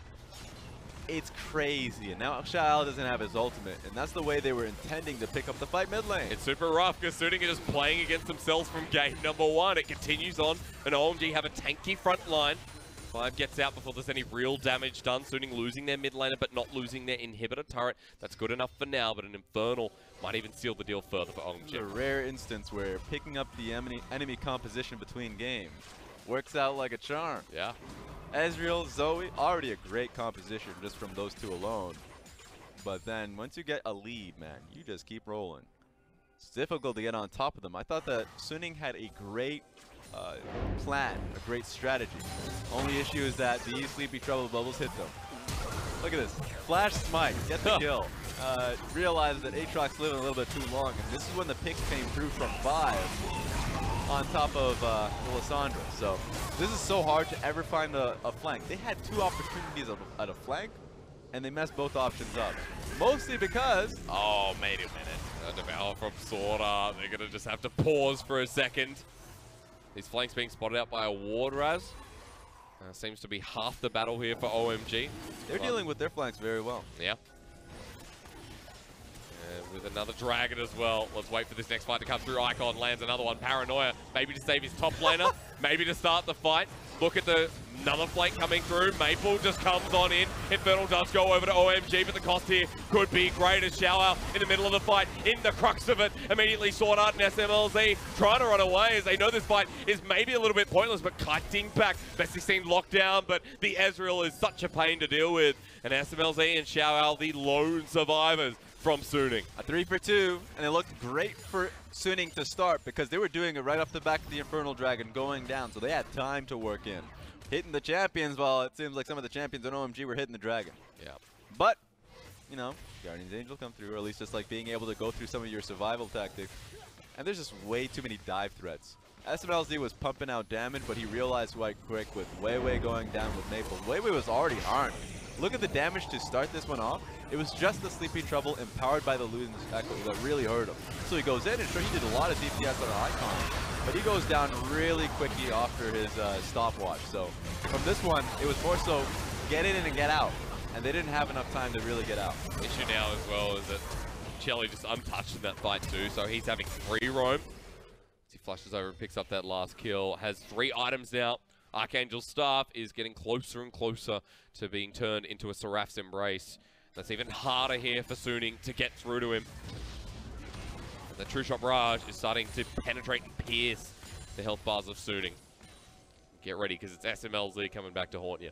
It's crazy, and now Xiao doesn't have his ultimate, and that's the way they were intending to pick up the fight mid lane. It's super rough because Suning are just playing against themselves from game number one. It continues on, and OMG have a tanky front line. 5 gets out before there's any real damage done. Suning losing their mid laner, but not losing their inhibitor turret. That's good enough for now, but an Infernal might even seal the deal further for OMG. It's a rare instance where picking up the enemy composition between games works out like a charm. Yeah. Ezreal, Zoe, already a great composition just from those two alone. But then once you get a lead, man, you just keep rolling. It's difficult to get on top of them. I thought that Suning had a great plan, a great strategy. Only issue is that these Sleepy Trouble bubbles hit them. Look at this. Flash Smite, get the kill. Realized that Aatrox living a little bit too long, and this is when the pick came through from 5. On top of the Lissandra. So this is so hard to ever find a flank. They had 2 opportunities at a flank, and they messed both options up. Mostly because... Oh, wait a minute. A Devour from Sword Art. They're going to just have to pause for a second. These flanks being spotted out by a Ward Raz. Seems to be half the battle here for OMG. They're dealing with their flanks very well. Yeah. With another Dragon as well. Let's wait for this next fight to come through. Icon lands another one. Paranoia, maybe to save his top laner, maybe to start the fight. Look at another flank coming through. Maple just comes on in. Infernal does go over to OMG, but the cost here could be great as Xiao in the middle of the fight, in the crux of it. Immediately Sword Art and SMLZ trying to run away as they know this fight is maybe a little bit pointless, but kiting back. Best 16 locked down, but the Ezreal is such a pain to deal with. And SMLZ and Xiao, the lone survivors from Suning. A 3 for 2, and it looked great for Suning to start because they were doing it right off the back of the Infernal Dragon going down, so they had time to work in. Hitting the champions, while it seems like some of the champions on OMG were hitting the Dragon. Yeah. But, you know, Guardian's Angel come through, or at least just like being able to go through some of your survival tactics. And there's just way too many dive threats. SMLZ was pumping out damage, but he realized quite quick with Weiwei going down with Maple. Weiwei was already harmed. Look at the damage to start this one off. It was just the Sleepy Trouble empowered by the Luden's Echo that really hurt him. So he goes in, and sure, he did a lot of DPS on an Icon, but he goes down really quickly after his stopwatch. So from this one, it was more so get in and get out, and they didn't have enough time to really get out. The issue now as well is that Chelly just untouched in that fight too, so he's having free roam. As he flushes over and picks up that last kill, has 3 items now. Archangel's Staff is getting closer and closer to being turned into a Seraph's Embrace. That's even harder here for Suning to get through to him. And the True Shot Barrage is starting to penetrate and pierce the health bars of Suning. Get ready, because it's SMLZ coming back to haunt you.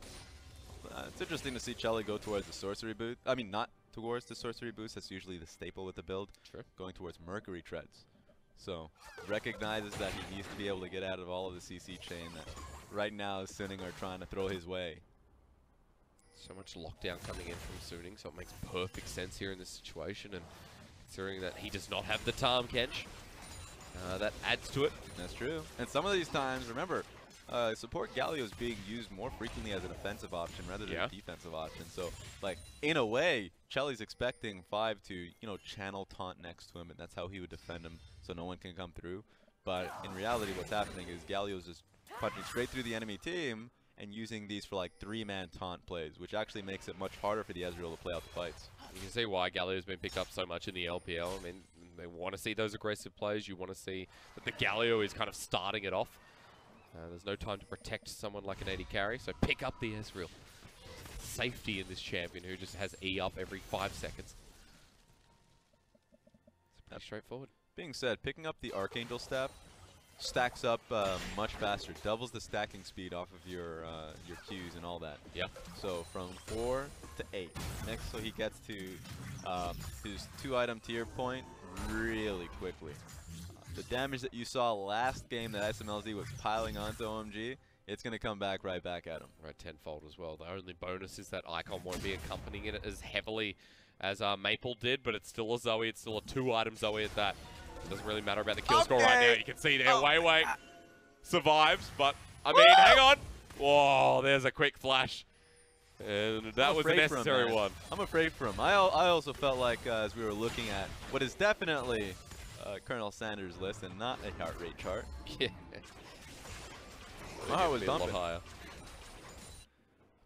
It's interesting to see Chelly go towards the Sorcery Boost. I mean, not towards the Sorcery Boost. That's usually the staple with the build. True. Going towards Mercury Treads. So, recognizes that he needs to be able to get out of all of the CC chain that right now Suning are trying to throw his way. So much lockdown coming in from Suning, so it makes perfect sense here in this situation. And considering that he does not have the Tahm Kench, That adds to it. That's true. And some of these times, remember, support Galio is being used more frequently as an offensive option rather than a defensive option. So, like, in a way, Chelly's expecting 5 to, you know, channel taunt next to him, and that's how he would defend him so no one can come through. But in reality, what's happening is Galio's just punching straight through the enemy team and using these for, like, 3-man taunt plays, which actually makes it much harder for the Ezreal to play out the fights. You can see why Galio's been picked up so much in the LPL. I mean, they want to see those aggressive plays. You want to see that the Galio is kind of starting it off. There's no time to protect someone like an AD carry, so pick up the Ezreal. Safety in this champion who just has E up every 5 seconds. It's pretty straightforward. Being said, picking up the Archangel staff stacks up much faster, doubles the stacking speed off of your Qs and all that. Yeah. So from 4 to 8. Next, so he gets to his 2-item tier point really quickly. The damage that you saw last game that SMLZ was piling onto OMG, it's going to come back right back at him. Right, tenfold as well. The only bonus is that Icon won't be accompanying it as heavily as Maple did, but it's still a Zoe. It's still a 2-item Zoe at that. Doesn't really matter about the kill score right now. You can see there, Wei survives, but, I mean, hang on. Whoa, there's a quick flash. And that was a necessary one. I'm afraid for him. I also felt like as we were looking at what is definitely Colonel Sanders' list and not a heart rate chart. Yeah. My heart was dumping. Higher.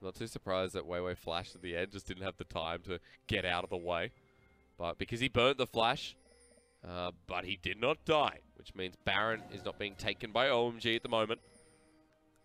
Not too surprised that Wei flashed at the end, just didn't have the time to get out of the way. But because he burnt the flash, but he did not die, which means Baron is not being taken by OMG at the moment.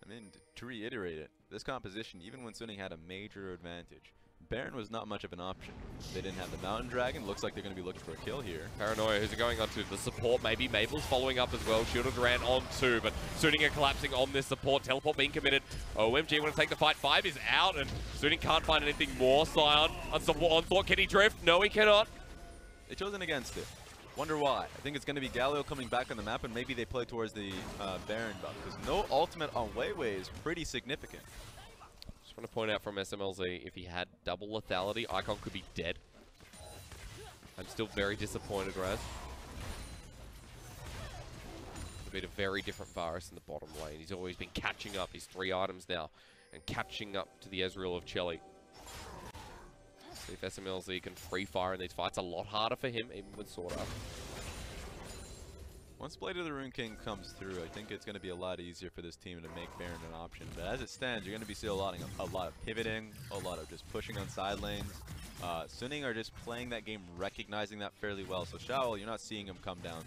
I mean, to reiterate it, this composition, even when Suning had a major advantage, Baron was not much of an option. They didn't have the Mountain Dragon. Looks like they're going to be looking for a kill here. Paranoia, who's going on to the support, maybe. Maple's following up as well. Shielded ran on too, but Suning are collapsing on this support. Teleport being committed. OMG want to take the fight. 5 is out, and Suning can't find anything more. Sion, unstoppable onslaught. Can he drift? No, he cannot. They chosen against it. Wonder why. I think it's going to be Galio coming back on the map, and maybe they play towards the Baron buff, because no ultimate on Wei is pretty significant. Just want to point out from SMLZ, if he had double lethality, Icon could be dead. I'm still very disappointed, Raz. Could be a very different Varus in the bottom lane. He's always been catching up. He's 3 items now, and catching up to the Ezreal of Chelly. See if SMLZ can free fire in these fights. A lot harder for him, even with Sword Art. Once Blade of the Rune King comes through, I think it's going to be a lot easier for this team to make Baron an option. But as it stands, you're going to be seeing a lot of pivoting, a lot of just pushing on side lanes. Suning are just playing that game, recognizing that fairly well. So Xiao, you're not seeing him come down.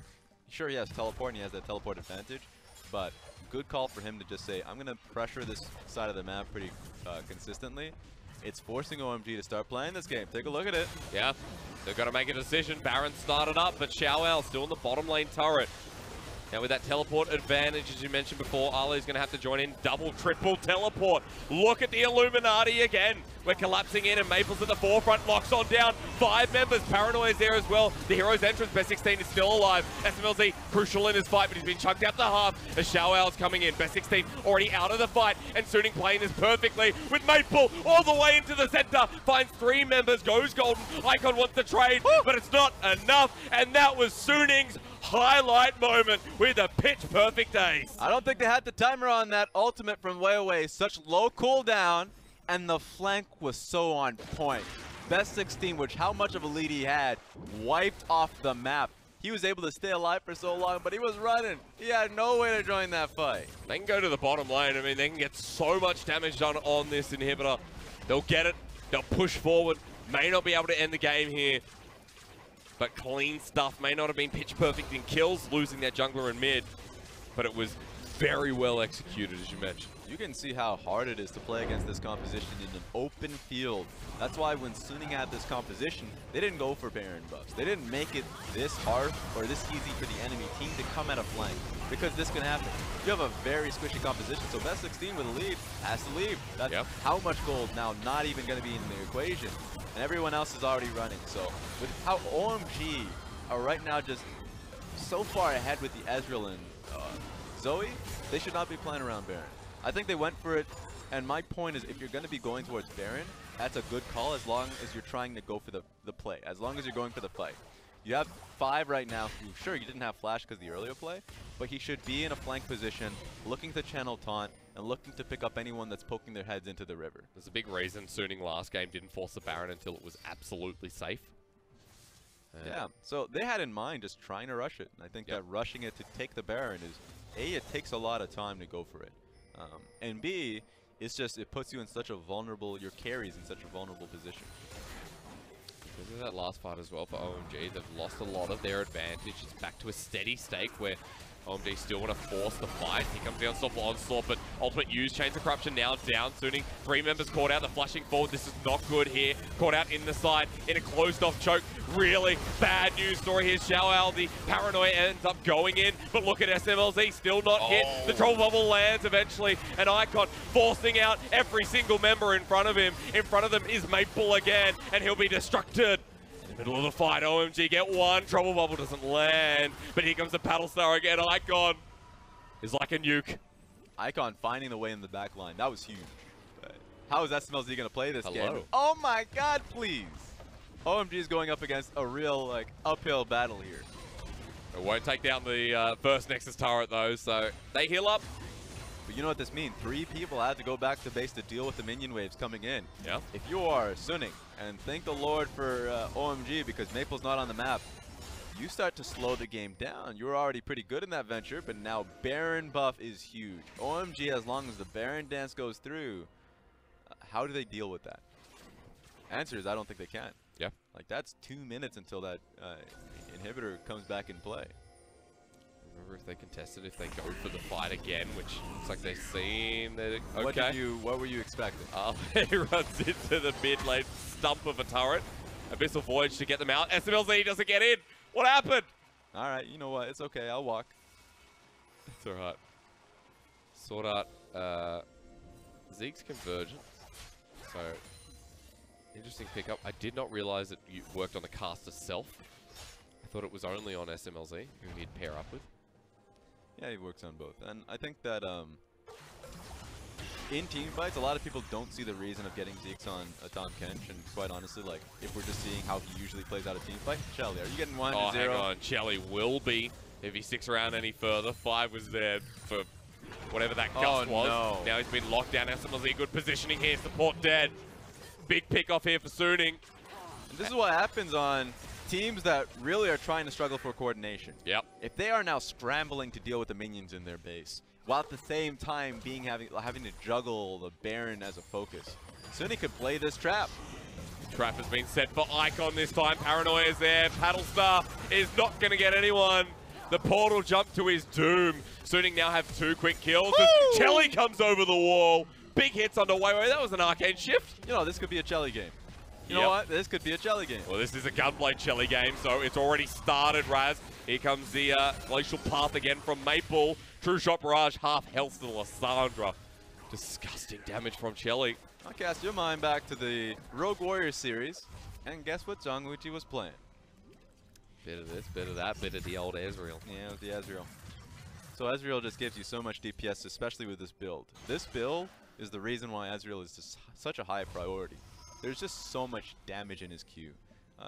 Sure, he has teleport and he has that teleport advantage, but good call for him to just say, I'm going to pressure this side of the map pretty consistently. It's forcing OMG to start playing this game. Take a look at it. Yeah, they've got to make a decision. Baron started up, but Xiao still in the bottom lane turret. Now with that teleport advantage, as you mentioned before, Ali's going to have to join in. Double, triple teleport. Look at the Illuminati again. We're collapsing in, and Maple's at the forefront. Locks on down. 5 members. Paranoia's there as well. The hero's entrance. Best 16 is still alive. SMLZ crucial in his fight, but he's been chunked out to half as Xiao's coming in. Best 16 already out of the fight, and Suning playing this perfectly with Maple all the way into the center. Finds 3 members. Goes golden. Icon wants to trade, but it's not enough, and that was Suning's highlight moment with a pitch perfect ace. I don't think they had the timer on that ultimate from Wei. Such low cooldown, and the flank was so on point. Best 16, which how much of a lead he had, wiped off the map. He was able to stay alive for so long, but he was running. He had no way to join that fight. They can go to the bottom lane. I mean, they can get so much damage done on this inhibitor. They'll get it. They'll push forward. May not be able to end the game here. But clean stuff. May not have been pitch perfect in kills, losing their jungler in mid. But it was very well executed, as you mentioned. You can see how hard it is to play against this composition in an open field. That's why when Suning had this composition, they didn't go for Baron buffs. They didn't make it this hard or this easy for the enemy team to come at a flank, because this can happen. You have a very squishy composition, so best 16 with a lead has to leave. That's how much gold now not even going to be in the equation. And everyone else is already running. So with how OMG are right now just so far ahead with the Ezreal and Zoe, they should not be playing around Baron. I think they went for it, and my point is if you're going to be going towards Baron, that's a good call as long as you're trying to go for the play, as long as you're going for the fight. You have 5 right now. Sure, you didn't have Flash because of the earlier play, but he should be in a flank position, looking to channel taunt, and looking to pick up anyone that's poking their heads into the river. There's a big reason Suning last game didn't force the Baron until it was absolutely safe. Yeah, so they had in mind just trying to rush it. And I think that rushing it to take the Baron is, A, it takes a lot of time to go for it. And B, it's just, it puts you in such a vulnerable, your carries in such a vulnerable position. Because of that last fight as well for OMG, they've lost a lot of their advantage. It's back to a steady state where OMG still want to force the fight. Here comes the unstoppable onslaught, but ultimate use. Chains of Corruption now down. Suning 3 members caught out. They're flashing forward. This is not good here. Caught out in the side in a closed off choke. Really bad news story here. Xiaoao, the paranoia ends up going in, but look at SMLZ, still not hit. The Troll Bubble lands eventually, and Icon forcing out every single member in front of him. In front of them is Maple again, and he'll be destructed. Middle of the fight, OMG get one. Trouble Bubble doesn't land, but here comes the Paddle Star again. Icon is like a nuke. Icon finding the way in the back line. That was huge. How is SMLZ going to play this game? Hello. Oh my god, please. OMG is going up against a real, like, uphill battle here. It won't take down the first Nexus turret, though, so they heal up. But you know what this means? 3 people had to go back to base to deal with the minion waves coming in. Yeah. If you are Suning, and thank the Lord for OMG because Maple's not on the map, you start to slow the game down. You were already pretty good in that venture, but now Baron buff is huge. OMG, as long as the Baron dance goes through, how do they deal with that? Answer is I don't think they can. Yeah. Like, that's 2 minutes until that inhibitor comes back in play. Remember if they contest it, if they go for the fight again, which looks like they seem that okay. What were you expecting? He runs into the mid lane stump of a turret. Abyssal Voyage to get them out. SMLZ doesn't get in. What happened? All right, you know what? It's okay. I'll walk. It's all right. Sort out Zeke's Convergence. So, interesting pickup. I did not realize that you worked on the caster self. I thought it was only on SMLZ, who he'd pair up with. Yeah, he works on both. And I think that in team fights, a lot of people don't see the reason of getting Zeke's on Tahm Kench. And quite honestly, like, if we're just seeing how he usually plays out a team fight, Shelly, are you getting 1-0? Oh, hang on. Shelly will be if he sticks around any further. 5 was there for whatever that gust was. No. Now he's been locked down. SMLZ, good positioning here. Support dead. Big pick off here for Suning. And this is what happens on teams that really are trying to struggle for coordination. Yep. If they are now scrambling to deal with the minions in their base, while at the same time having to juggle the Baron as a focus, Suning could play this trap. Trap has been set for Icon this time. Paranoia is there. Paddlestar is not going to get anyone. The portal jump to his doom. Suning now have 2 quick kills. Chelly comes over the wall. Big hits underway. That was an arcane shift. You know, this could be a Chelly game. You know what? This could be a Chelly game. Well, this is a Gunblade Chelly game, so it's already started, Raz. Here comes the Glacial Path again from Maple. True Shot Barrage, half health to Lissandra. Disgusting damage from Chelly. I'll cast your mind back to the Rogue Warriors series, and guess what Zhongwuji was playing? Bit of this, bit of that, bit of the old Ezreal. Yeah, with the Ezreal. So Ezreal just gives you so much DPS, especially with this build. This build is the reason why Ezreal is just such a high priority. There's just so much damage in his Q,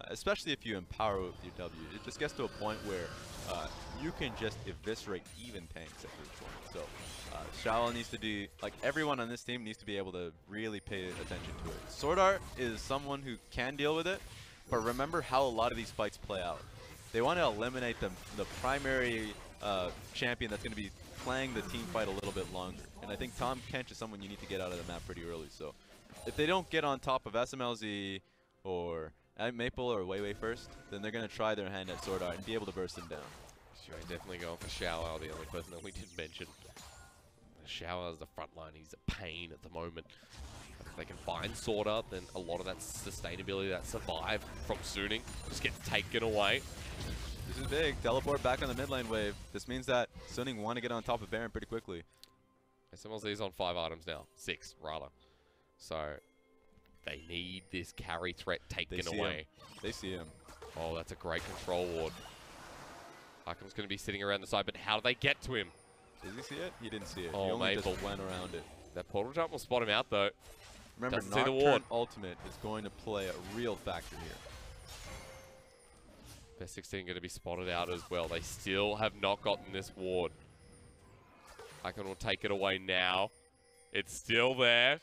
especially if you empower with your W. It just gets to a point where you can just eviscerate even tanks at this point. So Xiao needs to do, like, everyone on this team needs to be able to really pay attention to it. Sword Art is someone who can deal with it, but remember how a lot of these fights play out. They want to eliminate the primary champion that's going to be playing the team fight a little bit longer. And I think Tahm Kench is someone you need to get out of the map pretty early. So if they don't get on top of SMLZ or Maple or Weiwei first, then they're going to try their hand at Sword Art and be able to burst them down. Sure, definitely going for Xiaoao, the only person that we didn't mention. Xiaoao is the front line. He's a pain at the moment. If they can find Sword Art, then a lot of that sustainability, that survive from Suning just gets taken away. This is big. Teleport back on the mid lane wave. This means that Suning want to get on top of Baron pretty quickly. SMLZ is on 5 items now. 6, rather. So, they need this carry threat taken away. They see him. Oh, that's a great control ward. Icon's going to be sitting around the side, but how do they get to him? Did he see it? He didn't see it. Oh, he only Maple just went around it. That portal jump will spot him out, though. Remember, Doesn't see the Nocturne ward. Ultimate is going to play a real factor here. Best 16 going to be spotted out as well. They still have not gotten this ward. Icon will take it away now. It's still there.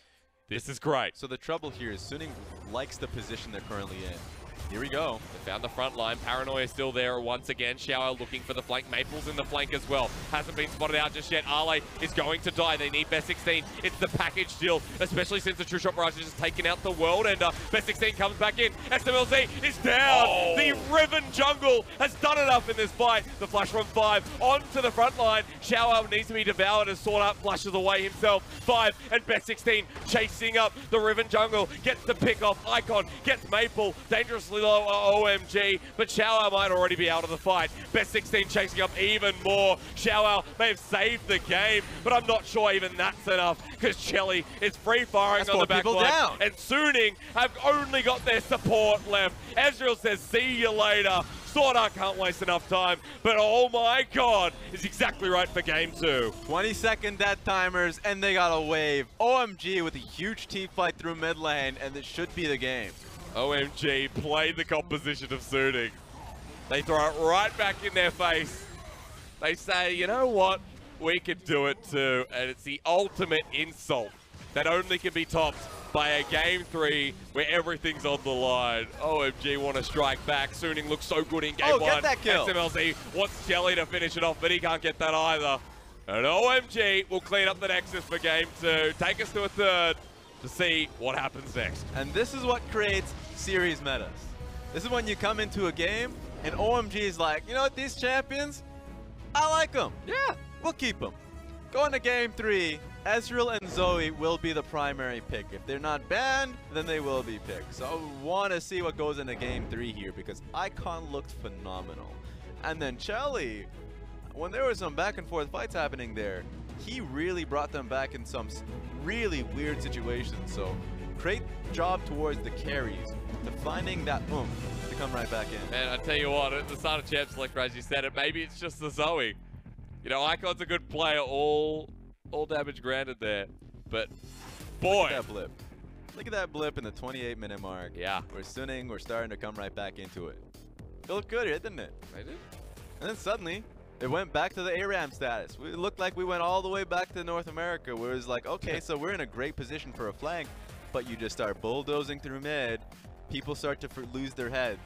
This is great. So the trouble here is Suning likes the position they're currently in. Here we go. They found the front line. Paranoia still there once again. Xiao looking for the flank. Maple's in the flank as well. Hasn't been spotted out just yet. Ale is going to die. They need Best 16. It's the package deal, especially since the True Shot Barrage has just taken out the world. And Best 16 comes back in. SMLZ is down. Oh. The Riven Jungle has done enough in this fight. The flash from 5 onto the front line. Xiao needs to be devoured as Sword Art flashes away himself. 5 and Best 16 chasing up the Riven Jungle. Gets the pick off. Icon gets Maple. Dangerously low OMG, but Xiao might already be out of the fight. Best 16 chasing up even more. Xiao may have saved the game, but I'm not sure even that's enough because Chelly is free firing on the back line. And Suning have only got their support left. Ezreal says, see you later. Sword Art can't waste enough time, but oh my god, is exactly right for game 2. 20-second death timers, and they got a wave. OMG with a huge team fight through mid lane, and this should be the game. OMG played the composition of Suning. They throw it right back in their face. They say, you know what? We could do it too. And it's the ultimate insult that only can be topped by a game 3 where everything's on the line. OMG want to strike back. Suning looks so good in game 1. Get that kill. SMLZ wants Jelly to finish it off, but he can't get that either. And OMG will clean up the Nexus for game 2. Take us to a third to see what happens next. And this is what creates series metas. This is when you come into a game and OMG is like, you know what, these champions, I like them. Yeah. We'll keep them. Going to game 3, Ezreal and Zoe will be the primary pick. If they're not banned, then they will be picked. So I want to see what goes into game 3 here because Icon looked phenomenal. And then Chelly, when there were some back and forth fights happening there, he really brought them back in some really weird situations. So great job towards the carries to finding that oomph to come right back in. And I tell you what, at the start of Champ Selector, as you said it, maybe it's just the Zoe. You know, Icon's a good player, all damage granted there. But boy. Look at that blip. Look at that blip in the 28-minute mark. Yeah. We're Suning, we're starting to come right back into it. It looked good here, didn't it? They did. And then suddenly, it went back to the ARAM status. It looked like we went all the way back to North America, where it was like, okay, so we're in a great position for a flank, but you just start bulldozing through mid, people start to lose their heads,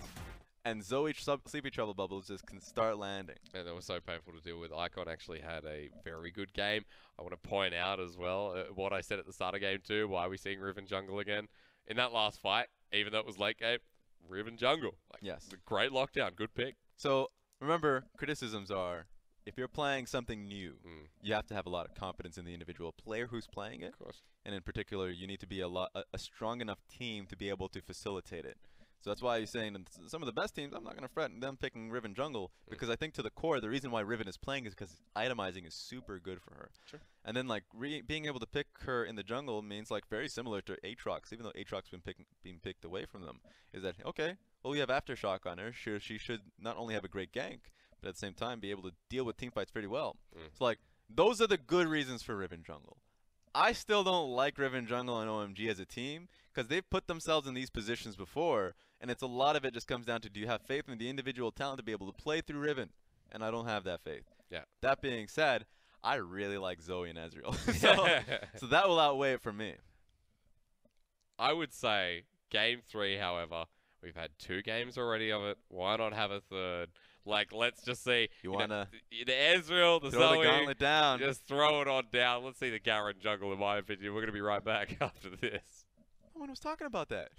and Zoe Sleepy Trouble Bubbles just can start landing. And that was so painful to deal with. Icon actually had a very good game. I want to point out as well what I said at the start of game 2, why are we seeing Riven Jungle again? In that last fight, even though it was late game, Riven Jungle. Like, yes. A great lockdown, good pick. So remember, criticisms are, if you're playing something new, you have to have a lot of confidence in the individual player who's playing it. Of course. And in particular, you need to be a strong enough team to be able to facilitate it. So that's why you're saying that some of the best teams, I'm not going to fret them picking Riven Jungle, because I think to the core, the reason why Riven is playing is because itemizing is super good for her. Sure. And then like being able to pick her in the jungle means like very similar to Aatrox, even though Aatrox being picked away from them, is that, okay, well, we have Aftershock on her. She should not only have a great gank, but at the same time be able to deal with team fights pretty well. So like, those are the good reasons for Riven Jungle. I still don't like Riven Jungle and OMG as a team because they've put themselves in these positions before, and it's a lot of it just comes down to, do you have faith in the individual talent to be able to play through Riven? And I don't have that faith. Yeah. That being said, I really like Zoe and Ezreal. so that will outweigh it for me. I would say game 3, however, we've had 2 games already of it. Why not have a third? Like, let's just see. You want to the Ezreal, the throw Zoe, the gauntlet down. Just throw it on down. Let's see the Garen Jungle, in my opinion. We're going to be right back after this. No one was talking about that.